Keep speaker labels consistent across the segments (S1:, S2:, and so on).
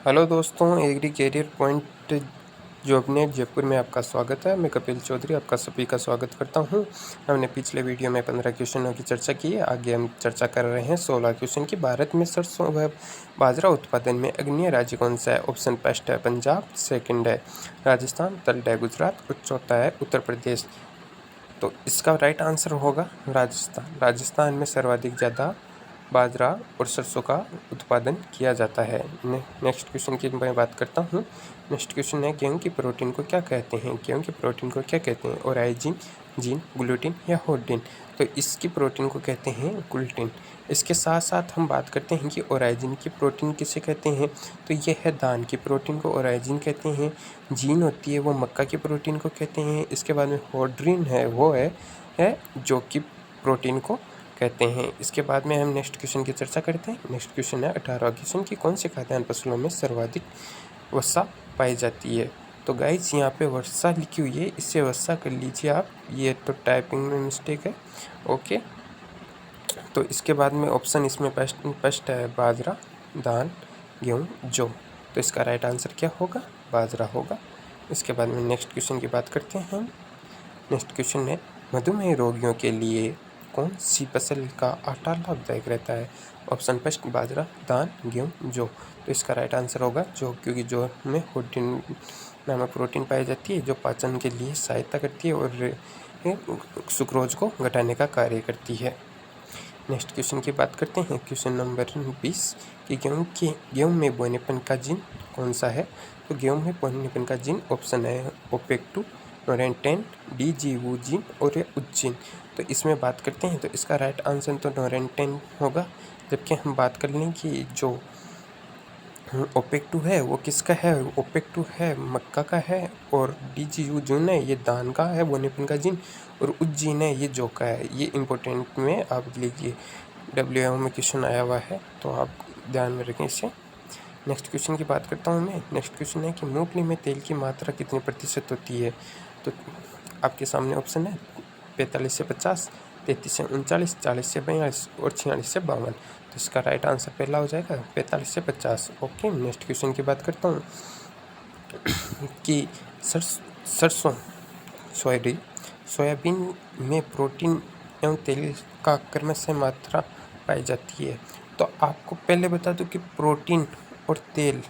S1: Hello दोस्तों, agree career point जॉबनेट Jaipur में आपका स्वागत है। मैं कपिल चौधरी आपका सभी का स्वागत करता हूं। हमने पिछले वीडियो में 15 क्वेश्चनों की चर्चा की है। आगे हम चर्चा कर रहे हैं 16 क्वेश्चन की। भारत में सरसों व बाजरा उत्पादन में अग्रणी राज्य कौन सा है? ऑप्शन फर्स्ट है पंजाब, सेकंड है राजस्थान, थर्ड है गुजरात और चौथा है उत्तर प्रदेश। तो इसका राइट आंसर होगा राजस्थान। राजस्थान में सर्वाधिक ज़्यादा बाजरा और सरसों का उत्पादन किया जाता है। नेक्स्ट क्वेश्चन की मैं बात करता हूँ। नेक्स्ट क्वेश्चन है गेहूं की प्रोटीन को क्या कहते हैं? गेहूं की प्रोटीन को क्या कहते हैं? ओराइजिन, जीन, ग्लूटिन या होर्डिन? तो इसकी प्रोटीन को कहते हैं ग्लूटिन। इसके साथ साथ हम बात करते हैं कि ओराइजिन की प्रोटीन किसे कहते हैं? तो ये है धान की प्रोटीन को ओराइजिन कहते हैं। जीन होती है वो मक्का की प्रोटीन को कहते हैं। इसके बाद में होर्डिन है वो है जो कि प्रोटीन को कहते हैं। इसके बाद में हम नेक्स्ट क्वेश्चन की चर्चा करते हैं। नेक्स्ट क्वेश्चन है 18वां क्वेश्चन की कौन से खाद्यान्न फसलों में सर्वाधिक वसा पाई जाती है? तो गाइस यहाँ पे वर्षा लिखी हुई है, इससे वर्षा कर लीजिए आप। ये तो टाइपिंग में मिस्टेक है। ओके, तो इसके बाद में ऑप्शन इसमें फर्स्ट है बाजरा, धान, गेहूँ, जौ। तो इसका राइट आंसर क्या होगा? बाजरा होगा। इसके बाद में नेक्स्ट क्वेश्चन की बात करते हैं। नेक्स्ट क्वेश्चन है मधुमेह रोगियों के लिए कौन सी फसल का आटा लाभदायक रहता है? ऑप्शन फर्स्ट बाजरा, धान, गेहूँ, जौ। तो इसका राइट आंसर होगा जौ, क्योंकि जौ में होर्डिन नामक प्रोटीन पाई जाती है जो पाचन के लिए सहायता करती है और सुक्रोज को घटाने का कार्य करती है। नेक्स्ट क्वेश्चन की बात करते हैं। क्वेश्चन नंबर 20 कि गेहूँ में बोनेपन का जीन कौन सा है? तो गेहूँ में बोनेपन का जीन ऑप्शन है ओपेक2, नोरेंटेन, डीजीवू जीन और उज्जीन। तो इसमें बात करते हैं तो इसका राइट आंसर तो नोरेंटेन होगा। जबकि हम बात कर लें कि जो ओपेक2 है वो किसका है? ओपेक2 है मक्का का है और डीजीयू जीन है ये धान का है बोनेपन का जीन, और उज्जीन है ये जौ का है। ये इंपॉर्टेंट में आप लीजिए, WMO में क्वेश्चन आया हुआ है तो आप ध्यान में रखें इसे। नेक्स्ट क्वेश्चन की बात करता हूँ मैं। नेक्स्ट क्वेश्चन है कि मूंगफली में तेल की मात्रा कितने प्रतिशत होती है? तो आपके सामने ऑप्शन है 45 से 50, 33 से 39, 40 से 42 और 46 से 52। तो इसका राइट आंसर पहला हो जाएगा 45 से 50। ओके, नेक्स्ट क्वेश्चन की बात करता हूँ कि सरसों सोयाबीन में प्रोटीन एवं तेल का क्रमशः मात्रा पाई जाती है। तो आपको पहले बता दूं कि प्रोटीन और तेल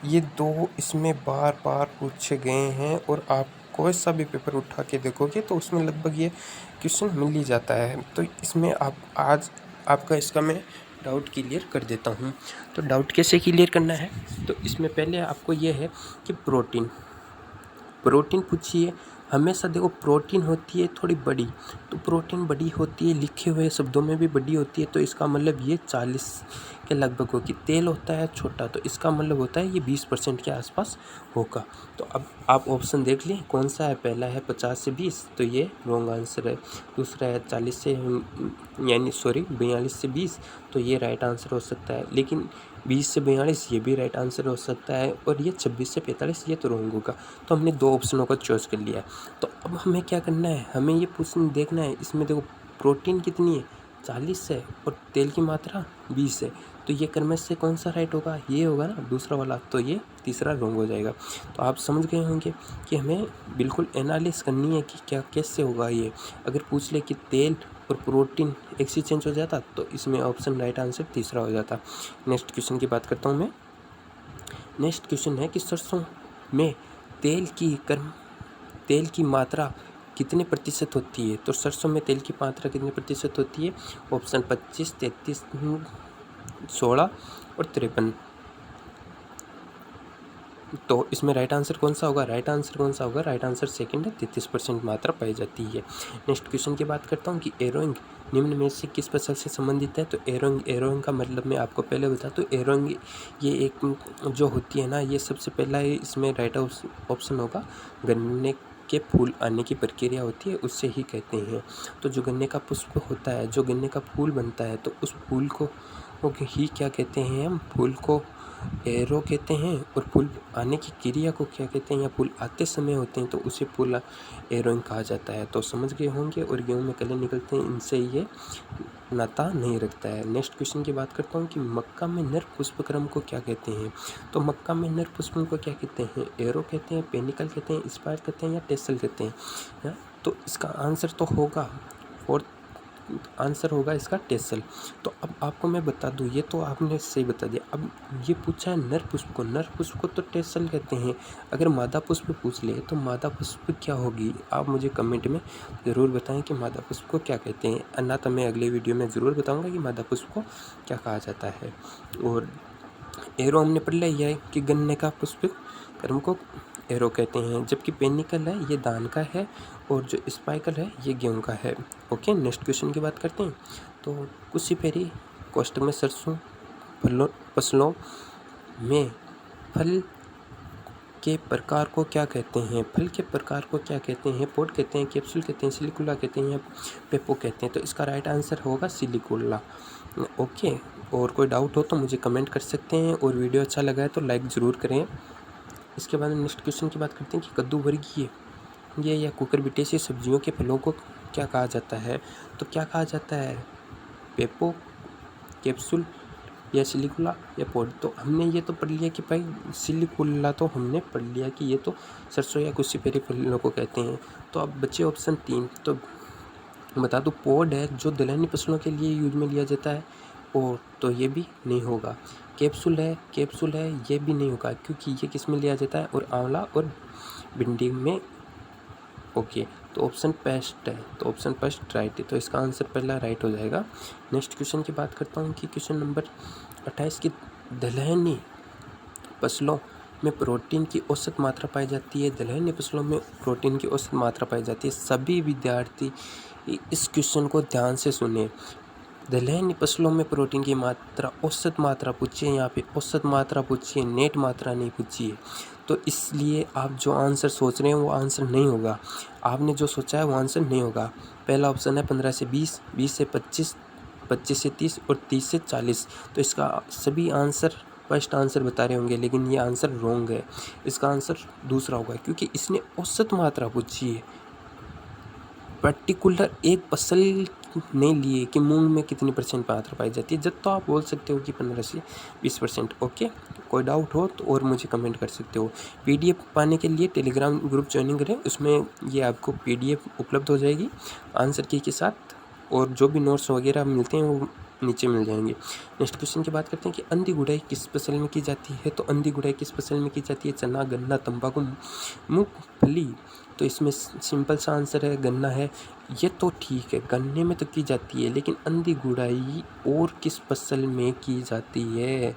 S1: ये दो इसमें बार बार पूछे गए हैं, और आप कोई सा भी पेपर उठा के देखोगे तो उसमें लगभग ये क्वेश्चन मिल ही जाता है। तो इसमें आप आज आपका इसका मैं डाउट क्लियर कर देता हूँ। तो डाउट कैसे क्लियर करना है? तो इसमें पहले आपको ये है कि प्रोटीन पूछिए। हमेशा देखो प्रोटीन होती है थोड़ी बड़ी, तो प्रोटीन बड़ी होती है लिखे हुए शब्दों में भी बड़ी होती है, तो इसका मतलब ये 40 के लगभग होगी। तेल होता है छोटा, तो इसका मतलब होता है ये 20% के आसपास होगा। तो अब आप ऑप्शन देख लें कौन सा है। पहला है 50 से 20, तो ये रॉन्ग आंसर है। दूसरा है 42 से 20, तो ये राइट आंसर हो सकता है। लेकिन 20 से 42 ये भी राइट आंसर हो सकता है, और ये 26 से 45 ये तो रॉन्ग होगा। तो हमने दो ऑप्शनों को चॉइस कर लिया। तो अब हमें क्या करना है? हमें ये देखना है इसमें देखो प्रोटीन कितनी है, 40 है, और तेल की मात्रा 20 है। तो ये क्रमश से कौन सा राइट होगा? ये होगा ना, दूसरा वाला। तो ये तीसरा रॉन्ग हो जाएगा। तो आप समझ गए होंगे कि हमें बिल्कुल एनालिसिस करनी है कि क्या कैसे होगा ये। अगर पूछ ले कि तेल और प्रोटीन एक्सचेंज हो जाता तो इसमें ऑप्शन राइट आंसर तीसरा हो जाता। नेक्स्ट क्वेश्चन की बात करता हूँ मैं। नेक्स्ट क्वेश्चन है कि सरसों में तेल की मात्रा कितने प्रतिशत होती है? तो सरसों में तेल की मात्रा कितने प्रतिशत होती है? ऑप्शन 25, 33, 16 और 53। तो इसमें राइट आंसर कौन सा होगा? राइट आंसर सेकंड है, 33% मात्रा पाई जाती है। नेक्स्ट क्वेश्चन की बात करता हूँ कि एरोइंग निम्न में से किस फसल से संबंधित है? तो एरोइंग का मतलब मैं आपको पहले बता दूँ। एरोइंग ये एक जो होती है ना, ये सबसे पहला इसमें राइट ऑप्शन होगा। गन्ने के फूल आने की प्रक्रिया होती है, उससे ही कहते हैं। तो जो गन्ने का पुष्प होता है, जो गन्ने का फूल बनता है, तो उस फूल को ही क्या कहते हैं? हम फूल को एरो कहते हैं और फूल आने की क्रिया को क्या कहते हैं, या फूल आते समय होते हैं तो उसे फूल एरोइंग कहा जाता है। तो समझ गए होंगे। और गेहूँ में कले निकलते हैं, इनसे ये नाता नहीं रखता है। नेक्स्ट क्वेश्चन की बात करता हूँ कि मक्का में नर पुष्पक्रम को क्या कहते हैं। तो मक्का में नर पुष्पक्रम को क्या कहते हैं, एरो कहते हैं, पेनिकल कहते हैं, स्पायर कहते हैं, या टेसल कहते हैं। तो इसका आंसर तो होगा, फोर्थ आंसर होगा इसका टेसल। तो अब आपको मैं बता दूं, ये तो आपने सही बता दिया। अब ये पूछा है नर पुष्प को, नर पुष्प को तो टेसल कहते हैं। अगर मादा पुष्प पूछ ले तो मादा पुष्प क्या होगी, आप मुझे कमेंट में ज़रूर बताएं कि मादा पुष्प को क्या कहते हैं, अन्ना तो मैं अगले वीडियो में ज़रूर बताऊँगा कि मादा पुष्प को क्या कहा जाता है। और एरो हमने पढ़ लिया है कि गन्ने का पुष्प कर्म को एरो कहते हैं, जबकि पेनिकल है ये धान का है, और जो स्पाइकल है ये गेहूं का है। ओके, नेक्स्ट क्वेश्चन की बात करते हैं। तो कुशीपेरी कोष्टक में सरसों फसलों में फल के प्रकार को क्या कहते हैं, फल के प्रकार को क्या कहते हैं, पोड कहते हैं, कैप्सूल कहते हैं, सिलिकुला कहते हैं, या पेपो कहते हैं। तो इसका राइट आंसर होगा सिलिकुला। ओके, और कोई डाउट हो तो मुझे कमेंट कर सकते हैं, और वीडियो अच्छा लगा है तो लाइक ज़रूर करें। इसके बाद नेक्स्ट क्वेश्चन की बात करते हैं कि कद्दू वर्गीय ये या कुकुरबिटेसी सब्जियों के फलों को क्या कहा जाता है। तो क्या कहा जाता है, पेपो, कैप्सूल, या सिलिकुला, या पॉड। तो हमने ये तो पढ़ लिया कि भाई सिलिकुला तो हमने पढ़ लिया कि ये तो सरसों या कुशीपेरी फलों को कहते हैं। तो अब बचे ऑप्शन 3। तो बता दूँ, पॉड है जो दलहनी फसलों के लिए यूज में लिया जाता है, और तो ये भी नहीं होगा। कैप्सूल है ये भी नहीं होगा, क्योंकि ये किस में लिया जाता है, और आंवला और भिंडी में। ओके, तो ऑप्शन फर्स्ट है, तो ऑप्शन फर्स्ट राइट है, तो इसका आंसर पहला राइट हो जाएगा। नेक्स्ट क्वेश्चन की बात करता हूँ कि क्वेश्चन नंबर 28 की दलहनी फसलों में प्रोटीन की औसत मात्रा पाई जाती है। दलहनी फसलों में प्रोटीन की औसत मात्रा पाई जाती है। सभी विद्यार्थी इस क्वेश्चन को ध्यान से सुने। दलहनी फसलों में प्रोटीन की मात्रा, औसत मात्रा पूछिए, यहाँ पे औसत मात्रा पूछिए, नेट मात्रा नहीं पूछिए। तो इसलिए आप जो आंसर सोच रहे हैं वो आंसर नहीं होगा, आपने जो सोचा है वो आंसर नहीं होगा। पहला ऑप्शन है 15 से 20, 20 से 25, 25 से 30 और 30 से 40। तो इसका सभी आंसर फर्स्ट आंसर बता रहे होंगे, लेकिन ये आंसर रॉन्ग है। इसका आंसर दूसरा होगा, क्योंकि इसने औसत मात्रा पूछी है, पर्टिकुलर एक फसल नहीं लिए कि मूंग में कितनी % मात्रा पाई जाती है। जब तो आप बोल सकते हो कि 15 से 20%। ओके, कोई डाउट हो तो और मुझे कमेंट कर सकते हो। PDF पाने के लिए टेलीग्राम ग्रुप ज्वाइनिंग करें, उसमें ये आपको PDF उपलब्ध हो जाएगी आंसर की के साथ, और जो भी नोट्स वगैरह मिलते हैं वो नीचे मिल जाएंगे। नेक्स्ट क्वेश्चन की बात करते हैं कि अंधी गुड़ाई किस फसल में की जाती है। तो अंधी गुड़ाई किस फसल में की जाती है, चना, गन्ना, तंबाकू, मूंगफली। तो इसमें सिंपल सा आंसर है गन्ना है। ये तो ठीक है, गन्ने में तो की जाती है, लेकिन अंधी गुड़ाई और किस फसल में की जाती है,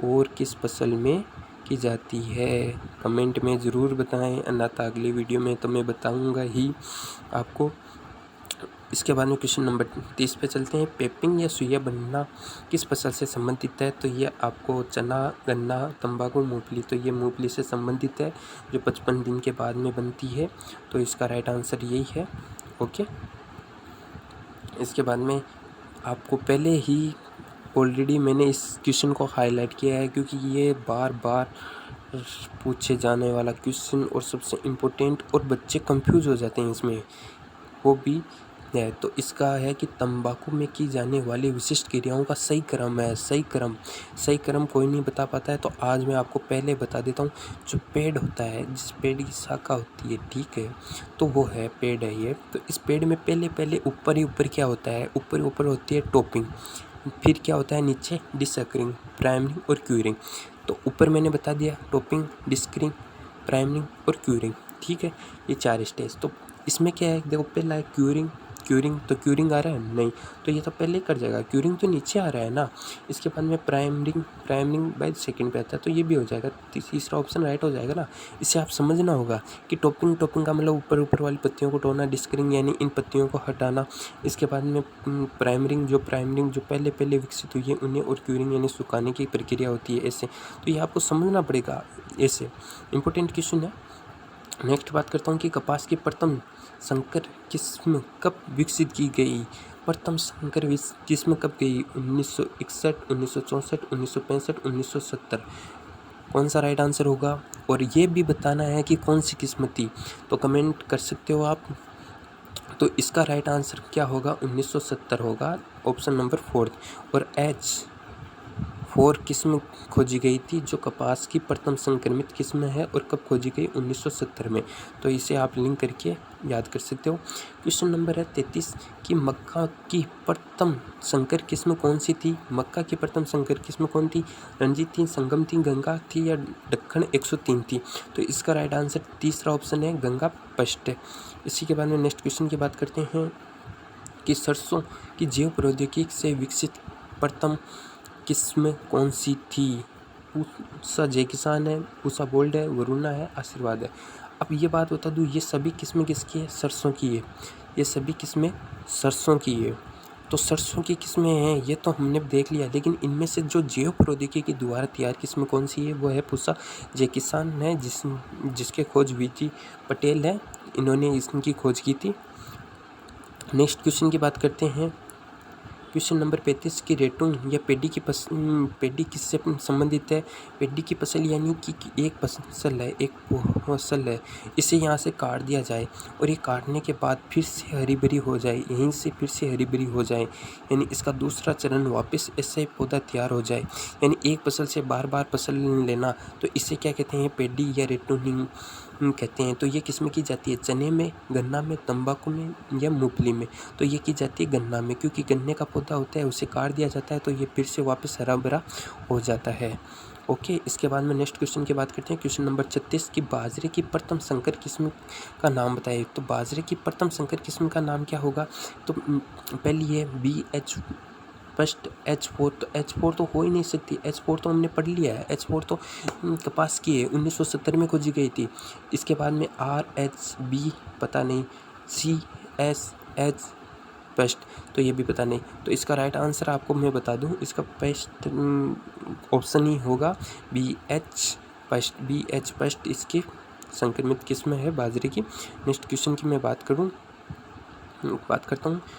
S1: और किस फसल में की जाती है, कमेंट में ज़रूर बताएं, अन्यथा अगली वीडियो में तो मैं बताऊंगा ही आपको। इसके बाद में क्वेश्चन नंबर 30 पे चलते हैं। पेपिंग या सुइया बनना किस फसल से संबंधित है। तो ये आपको चना, गन्ना, तंबाकू, मूंगफली। तो ये मूंगफली से संबंधित है, जो 55 दिन के बाद में बनती है। तो इसका राइट आंसर यही है। ओके, इसके बाद में आपको पहले ही ऑलरेडी मैंने इस क्वेश्चन को हाईलाइट किया है, क्योंकि ये बार बार पूछे जाने वाला क्वेश्चन और सबसे इम्पोर्टेंट, और बच्चे कंफ्यूज हो जाते हैं इसमें, वो भी है। तो इसका है कि तंबाकू में की जाने वाली विशिष्ट क्रियाओं का सही क्रम है। सही क्रम कोई नहीं बता पाता है, तो आज मैं आपको पहले बता देता हूँ। जो पेड़ होता है, जिस पेड़ की शाखा होती है, ठीक है, तो वो है पेड़ है ये। तो इस पेड़ में पहले ऊपर क्या होता है, ऊपर होती है टॉपिंग, फिर क्या होता है नीचे डिसकरिंग, प्राइमरिंग और क्यूरिंग। तो ऊपर मैंने बता दिया टॉपिंग, डिसकरिंग, प्राइमरिंग और क्यूरिंग, ठीक है, ये 4 स्टेज। तो इसमें क्या है, देखो पहला है क्यूरिंग, तो क्यूरिंग आ रहा है नहीं, तो ये तो पहले कर जाएगा। क्यूरिंग तो नीचे आ रहा है ना। इसके बाद में प्राइमरिंग बाय सेकंड पे आता है, तो ये भी हो जाएगा, तीसरा ऑप्शन राइट हो जाएगा ना। इससे आप समझना होगा कि टॉपिंग का मतलब ऊपर वाली पत्तियों को तोड़ना, डिस्करिंग यानी इन पत्तियों को हटाना। इसके बाद में प्राइमरिंग जो पहले विकसित हुई है उन्हें, और क्यूरिंग यानी सुखाने की प्रक्रिया होती है ऐसे। तो ये आपको समझना पड़ेगा, ऐसे इंपॉर्टेंट क्वेश्चन है। नेक्स्ट बात करता हूँ कि कपास की प्रथम संकर किस्म कब विकसित की गई। प्रथम संकर किस्म कब गई? 1961, 1964, 1965, 1970। कौन सा राइट आंसर होगा? और ये भी बताना है कि कौन सी किस्म थी, तो कमेंट कर सकते हो आप। तो इसका राइट आंसर क्या होगा? 1970 होगा, ऑप्शन नंबर 4। और H4 किस्म खोजी गई थी जो कपास की प्रथम संक्रमित किस्म है, और कब खोजी गई? 1970 में। तो इसे आप लिंक करके याद कर सकते हो। क्वेश्चन नंबर है 33 कि मक्का की प्रथम संकर किस्म कौन सी थी? मक्का की प्रथम संकर किस्म कौन थी? रंजीत थी, संगम थी, गंगा थी, या दक्कन 103 थी? तो इसका राइट आंसर तीसरा ऑप्शन है, गंगा पष्ट। इसी के बाद में नेक्स्ट क्वेश्चन की बात करते हैं कि सरसों की जैव प्रौद्योगिकी से विकसित प्रथम किस्म कौन सी थी? पूसा जय किसान है, पूसा गोल्ड है, वरुणा है, आशीर्वाद है। अब ये बात बता दूँ, ये सभी किस्में किसकी है? सरसों की है। ये सभी किस्में सरसों की है। तो सरसों की किस्में हैं ये तो हमने देख लिया, लेकिन इनमें से जो जैव प्रौद्योगिकी के द्वारा तैयार किस्म कौन सी है? वो है पूसा जय किसान है, जिसके खोज वीजी पटेल है, इन्होंने इसकी खोज की थी। नेक्स्ट क्वेश्चन की बात करते हैं। क्वेश्चन नंबर 35 की रेटून या पेडी किससे संबंधित है? पेडी की फसल यानी कि एक फसल है, एक फसल है, इसे यहाँ से काट दिया जाए और ये काटने के बाद फिर से हरी भरी हो जाए, यहीं से फिर से हरी भरी हो जाए, यानी इसका दूसरा चरण वापस ऐसे पौधा तैयार हो जाए, यानी एक फसल से बार बार फसल लेना, तो इसे क्या कहते हैं? पेडी या रेटूनिंग कहते हैं। तो ये किस्म की जाती है चने में, गन्ना में, तंबाकू में या मूंगफली में? तो ये की जाती है गन्ना में, क्योंकि गन्ने का पौधा होता है, उसे काट दिया जाता है तो ये फिर से वापस हरा भरा हो जाता है। ओके, इसके बाद में नेक्स्ट क्वेश्चन की बात करते हैं। क्वेश्चन नंबर 36 की बाजरे की प्रथम संकर किस्म का नाम बताइए। तो बाजरे की प्रथम संकर किस्म का नाम क्या होगा? तो पहली है BH फर्स्ट H4। तो H4 तो हो ही नहीं सकती, H4 तो हमने पढ़ लिया है, H4 तो कपास की है, 1970 में खोजी गई थी। इसके बाद में RH, B पता नहीं, CSH पेस्ट, तो ये भी पता नहीं। तो इसका राइट आंसर आपको मैं बता दूं, इसका पेस्ट ऑप्शन ही होगा BH पेस्ट इसकी संक्रमित किस्म है बाजरे की। नेक्स्ट क्वेश्चन की मैं बात करता हूँ।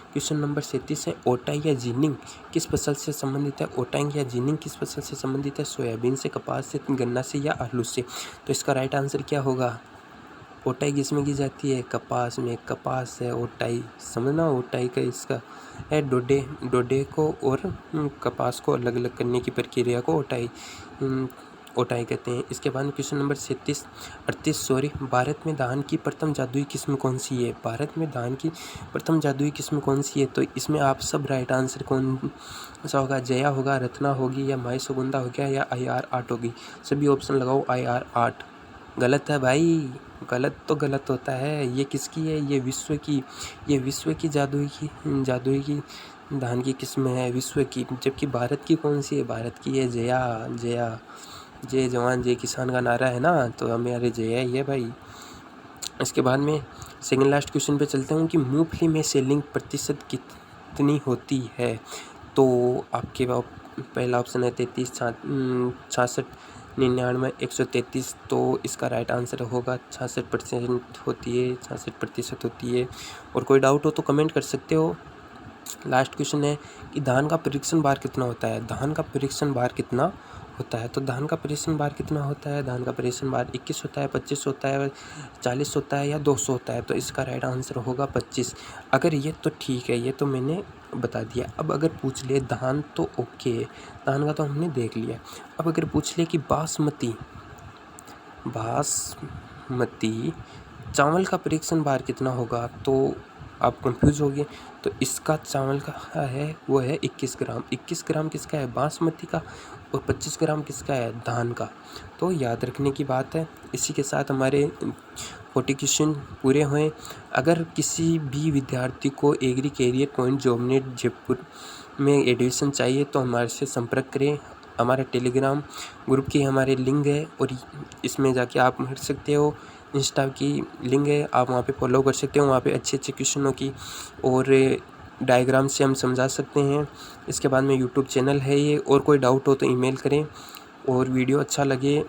S1: क्वेश्चन नंबर 37 है, ओटाई या जीनिंग किस फसल से संबंधित है? ओटाई या जीनिंग किस फसल से संबंधित है? सोयाबीन से, कपास से, गन्ना से या आलू से? तो इसका राइट आंसर क्या होगा? ओटाई किसमें की जाती है? कपास में। कपास है ओटाई, समझना। ओटाई का इसका है डोडे को और कपास को अलग अलग करने की प्रक्रिया को ओटाई कहते हैं। इसके बाद क्वेश्चन नंबर 38 भारत में धान की प्रथम जादुई किस्म कौन सी है? भारत में धान की प्रथम जादुई किस्म कौन सी है? तो इसमें आप सब राइट आंसर कौन सा होगा? जया होगा, रत्ना होगी, या माई सुगंधा हो गया, या IR8 होगी? सभी ऑप्शन लगाओ। IR8 गलत है भाई, गलत तो गलत होता है। ये किसकी है? ये विश्व की जादुई की धान की किस्म है, विश्व की। जबकि भारत की कौन सी है? भारत की है जय जवान जय किसान का नारा है ना, तो हमारे जय ही है भाई। इसके बाद में सेकंड लास्ट क्वेश्चन पे चलते हूँ कि मूंगफली में सेलिंग प्रतिशत कितनी होती है? तो आपके पहला ऑप्शन है 33, 66, 99, 133। तो इसका राइट आंसर होगा 66% होती है, 66% होती है। और कोई डाउट हो तो कमेंट कर सकते हो। लास्ट क्वेश्चन है कि धान का परीक्षण भार कितना होता है? धान का परीक्षण भार कितना होता है? तो धान का परीक्षण भार कितना होता है? धान का परीक्षण भार 21 होता है, 25 होता है, 40 होता है, या 200 होता है? तो इसका राइट आंसर होगा 25। अगर ये तो ठीक है, ये तो मैंने बता दिया। अब अगर पूछ ले धान, तो ओके, धान का तो हमने देख लिया। अब अगर पूछ ले कि बासमती चावल का परीक्षण भार कितना होगा, तो आप कंफ्यूज हो गए। तो इसका चावल का है, वो है 21 ग्राम। 21 ग्राम किसका है? बासमती का। और 25 ग्राम किसका है? धान का। तो याद रखने की बात है। इसी के साथ हमारे 40 क्वेश्चन पूरे हुए। अगर किसी भी विद्यार्थी को एग्री कैरियर पॉइंट जॉबनेट जयपुर में एडमिशन चाहिए तो हमारे से संपर्क करें। हमारा टेलीग्राम ग्रुप की हमारे लिंक है, और इसमें जाके आप पढ़ सकते हो। इंस्टा की लिंक है, आप वहाँ पे फॉलो कर सकते हो। वहाँ पे अच्छे क्वेश्चनों की और डायग्राम से हम समझा सकते हैं। इसके बाद में यूट्यूब चैनल है ये, और कोई डाउट हो तो ईमेल करें। और वीडियो अच्छा लगे